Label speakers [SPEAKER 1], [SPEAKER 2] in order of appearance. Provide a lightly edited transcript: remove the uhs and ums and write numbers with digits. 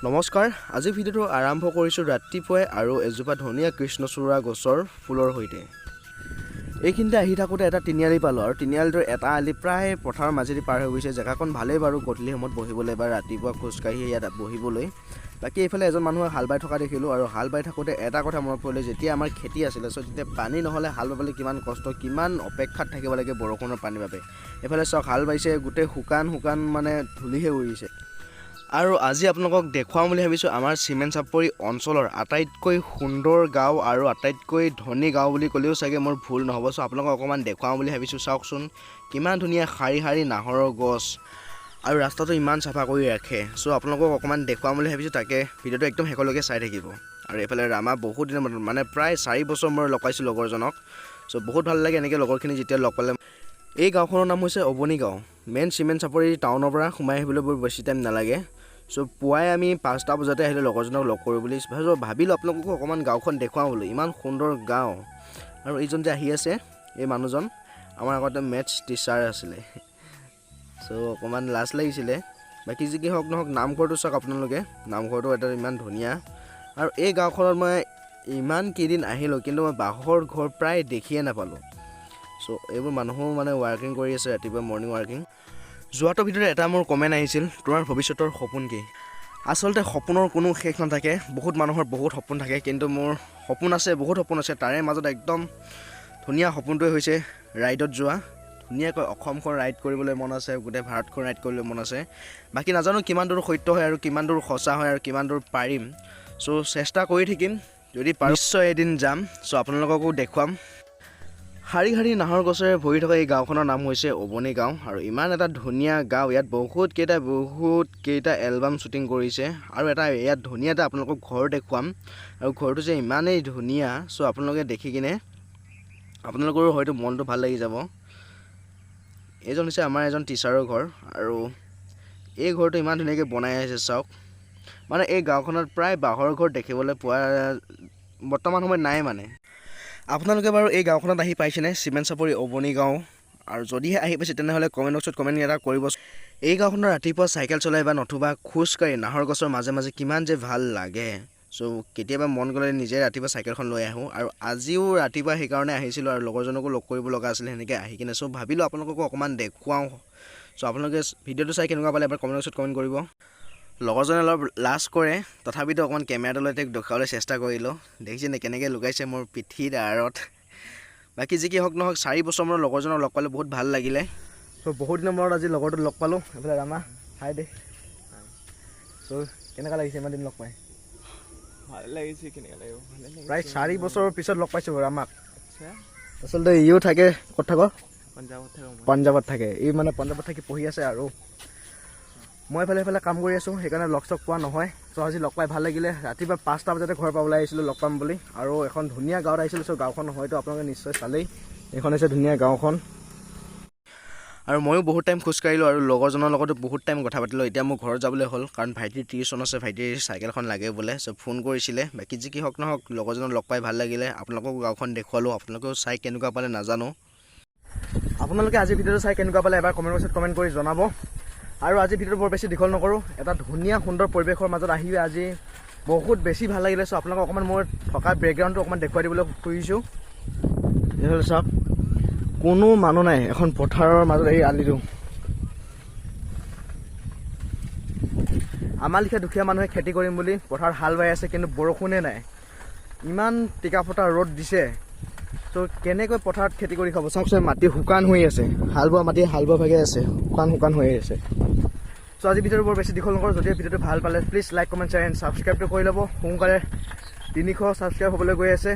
[SPEAKER 1] নমস্কাৰ আজি ভিডিঅ'টো আৰম্ভ কৰিছোঁ ৰাতিপুৱাই আৰু এজোপা ধুনীয়া কৃষ্ণচূড়া গছৰ ফুলৰ সৈতে এইখিনিতে আহি থাকোঁতে এটা তিনিআলি পালোঁ আৰু তিনিআলিটোৰ এটা আলি প্ৰায় পথাৰৰ মাজেদি পাৰ হৈ গৈছে জেগাখন ভালেই বাৰু গধূলি সময়ত বহিবলৈ বা ৰাতিপুৱা খোজকাঢ়ি ইয়াত বহিবলৈ বাকী এইফালে এজন মানুহে হাল বাই থকা দেখিলোঁ আৰু হাল বাই থাকোঁতে এটা কথা মনত পৰিলে যেতিয়া আমাৰ খেতি আছিলে চ' তেতিয়া পানী নহ'লে হাল বাবলৈ কিমান কষ্ট কিমান অপেক্ষাত থাকিব লাগে বৰষুণৰ পানীৰ বাবে এইফালে চাওক হাল বাইছে গোটেই শুকান মানে ধূলিহে উৰিছে আৰু আজি আপোনালোকক দেখুৱাম বুলি ভাবিছোঁ আমাৰ চিমেণ্ট চাপৰি অঞ্চলৰ আটাইতকৈ সুন্দৰ গাঁও আৰু আটাইতকৈ ধনী গাঁও বুলি ক'লেও চাগে মোৰ ভুল নহ'ব চ' আপোনালোকক অকণমান দেখুৱাম বুলি ভাবিছোঁ চাওকচোন কিমান ধুনীয়া শাৰী নাহৰৰ গছ আৰু ৰাস্তাটো ইমান চাফা কৰি ৰাখে চ' আপোনালোকক অকণমান দেখুৱাম বুলি ভাবিছোঁ তাকে ভিডিঅ'টো একদম শেষলৈকে চাই থাকিব আৰু এইফালে ৰামা বহুত দিনৰ মানে প্ৰায় 4 বছৰ মই লগ পাইছোঁ লগৰজনক চ' বহুত ভাল লাগে এনেকৈ লগৰখিনি যেতিয়া লগ পালে এই গাঁওখনৰ নাম হৈছে অবনী গাঁও মেইন চিমেণ্ট চাপৰি টাউনৰ পৰা সোমাই আহিবলৈ বৰ বেছি টাইম নালাগে চ' পুৱাই আমি 5টা বজাতে আহিলোঁ লগৰজনক লগ কৰোঁ বুলি ভাবিলোঁ আপোনালোককো অকণমান গাঁওখন দেখুৱাওঁ বুলি ইমান সুন্দৰ গাঁও আৰু এইজন যে আহি আছে এই মানুহজন আমাৰ আগতে মেথছ টিচাৰ আছিলে চ' অকণমান লাজ লাগিছিলে বাকী যি কি হওক নহওক নামঘৰটো চাওক আপোনালোকে নামঘৰটো এটা ইমান ধুনীয়া আৰু এই গাঁওখনত মই ইমান কেইদিন আহিলোঁ কিন্তু মই বাঁহৰ ঘৰ প্ৰায় দেখিয়ে নাপালোঁ চ' এইবোৰ মানুহো মানে ৱাৰ্কিং কৰি আছে ৰাতিপুৱা মৰ্ণিং ৱাৰ্কিং যোৱাটোৰ ভিতৰত এটা মোৰ কমেণ্ট আহিছিল তোমাৰ ভৱিষ্যতৰ সপোন কি আচলতে সপোনৰ কোনো শেষ নাথাকে বহুত মানুহৰ বহুত সপোন থাকে কিন্তু মোৰ সপোন আছে বহুত সপোন আছে তাৰে মাজত একদম ধুনীয়া সপোনটোৱে হৈছে ৰাইডত যোৱা ধুনীয়াকৈ অসমখন ৰাইড কৰিবলৈ মন আছে গোটেই ভাৰতখন ৰাইড কৰিবলৈ মন আছে বাকী নাজানো কিমান দূৰ সত্য হয় আৰু কিমান দূৰ সঁচা হয় আৰু কিমান দূৰ পাৰিম চ' চেষ্টা কৰি থাকিম যদি নিশ্চয় এদিন যাম চ' আপোনালোককো দেখুৱাম শাৰী নাহৰ গছেৰে ভৰি থকা এই গাঁওখনৰ নাম হৈছে অবনী গাঁও আৰু ইমান এটা ধুনীয়া গাঁও ইয়াত বহুত কেইটা এলবাম শ্বুটিং কৰিছে আৰু ইয়াত ধুনীয়া এটা আপোনালোকক ঘৰ দেখুৱাম আৰু ঘৰটো যে ইমানেই ধুনীয়া চ' আপোনালোকে দেখি কিনে আপোনালোকৰো হয়তো মনটো ভাল লাগি যাব এইজন হৈছে আমাৰ এজন টিচাৰৰ ঘৰ আৰু এই ঘৰটো ইমান ধুনীয়াকৈ বনাই আছে চাওক মানে এই গাঁওখনত প্ৰায় বাঁহৰ ঘৰ দেখিবলৈ পোৱা বৰ্তমান সময়ত নাই মানে আপোনালোকে বাৰু এই গাঁওখনত আহি পাইছেনে চিমেণ্ট চাপৰি অবনী গাঁও আৰু যদিহে আহি পাইছে তেনেহ'লে কমেণ্ট বক্সত কমেণ্ট এটা কৰিব এই গাঁওখনৰ ৰাতিপুৱা চাইকেল চলাই বা নতুবা খোজকাঢ়ি নাহৰ গছৰ মাজে কিমান যে ভাল লাগে চ' কেতিয়াবা মন গ'লে নিজে ৰাতিপুৱা চাইকেলখন লৈ আহোঁ আৰু আজিও ৰাতিপুৱা সেইকাৰণে আহিছিলোঁ আৰু লগৰজনকো লগ কৰিব লগা আছিলে সেনেকৈ আহি কিনে চ' ভাবিলোঁ আপোনালোককো অকণমান দেখুৱাওঁ চ' আপোনালোকে ভিডিঅ'টো চাই কেনেকুৱা পালে এবাৰ কমেণ্ট বক্সত কমেণ্ট কৰিব লগৰজনে অলপ লাজ কৰে তথাপিতো অকণমান কেমেৰাটো লৈ তেওঁক দেখুৱাবলৈ চেষ্টা কৰিলোঁ দেখিছেনে কেনেকৈ লুকাইছে মোৰ পিঠিৰ আঁৰত বাকী যি কি হওক নহওক 4 বছৰ মূৰত লগৰজনক লগ পালোঁ বহুত ভাল লাগিলে চ' বহুত দিনৰ মূৰত আজি লগৰটো লগ পালোঁ এইফালে ৰামা হাই দে চ' কেনেকুৱা লাগিছে ইমান দিন লগ পাই
[SPEAKER 2] ভাল লাগিছে কেনেকুৱা লাগিব
[SPEAKER 1] প্ৰায় 4 বছৰৰ পিছত লগ পাইছোঁ ৰামাক আচলতে ইও থাকে ক'ত থাক পাঞ্জাৱত থাকে ই মানে পাঞ্জাৱত থাকি পঢ়ি আছে আৰু মই এইফালে কাম কৰি আছোঁ সেইকাৰণে লগ চগ পোৱা নহয় চ' আজি লগ পাই ভাল লাগিলে ৰাতিপুৱা 5টা বজাতে ঘৰৰ পৰা ওলাই আহিছিলোঁ লগ পাম বুলি আৰু এখন ধুনীয়া গাঁৱত আহিছিলোঁ চ' গাঁওখন হয়তো আপোনালোকে নিশ্চয় চালেই এইখন হৈছে ধুনীয়া গাঁওখন আৰু ময়ো বহুত টাইম খোজকাঢ়িলোঁ আৰু লগৰজনৰ লগতো বহুত টাইম কথা পাতিলোঁ এতিয়া মোৰ ঘৰত যাবলৈ হ'ল কাৰণ ভাইটিৰ টিউশ্যন আছে ভাইটিৰ চাইকেলখন লাগে বোলে চ' ফোন কৰিছিলে বাকী যি কি হওক নহওক লগৰজনক লগ পাই ভাল লাগিলে আপোনালোকক গাঁওখন দেখুৱালোঁ আপোনালোকেও চাই কেনেকুৱা পালে নাজানো আপোনালোকে আজি ভিডিঅ'টো চাই কেনেকুৱা পালে এবাৰ কমেণ্ট বক্সত কমেণ্ট কৰি জনাব আৰু আজি ভিডিঅ'টো বৰ বেছি দীঘল নকৰোঁ এটা ধুনীয়া সুন্দৰ পৰিৱেশৰ মাজত আহি আজি বহুত বেছি ভাল লাগিলে চ' আপোনালোকক অকণমান মই থকা বেকগ্ৰাউণ্ডটো অকণমান দেখুৱাই দিবলৈ খুজিছোঁ এইফালে চাওক কোনো মানুহ নাই এখন পথাৰৰ মাজত এই আলিটো আমাৰ লিখীয়া দুখীয়া মানুহে খেতি কৰিম বুলি পথাৰত হাল বাই আছে কিন্তু বৰষুণে নাই ইমান টিকাফটা ৰ'দ দিছে চ' কেনেকৈ পথাৰত খেতি কৰি খাব চাওকচোন মাটি শুকান হৈ আছে হাল বোৱা মাটি হাল বোৱা ভাগে আছে শুকান হৈ আছে চ' আজি ভিডিঅ'টো বৰ বেছি দীঘল নকৰোঁ যদি ভিডিঅ'টো ভাল পালে please like comment share and ছাবস্ক্ৰাইবটো কৰি ল'ব সোনকালে 300 ছাবস্ক্ৰাইব হ'বলৈ গৈ আছে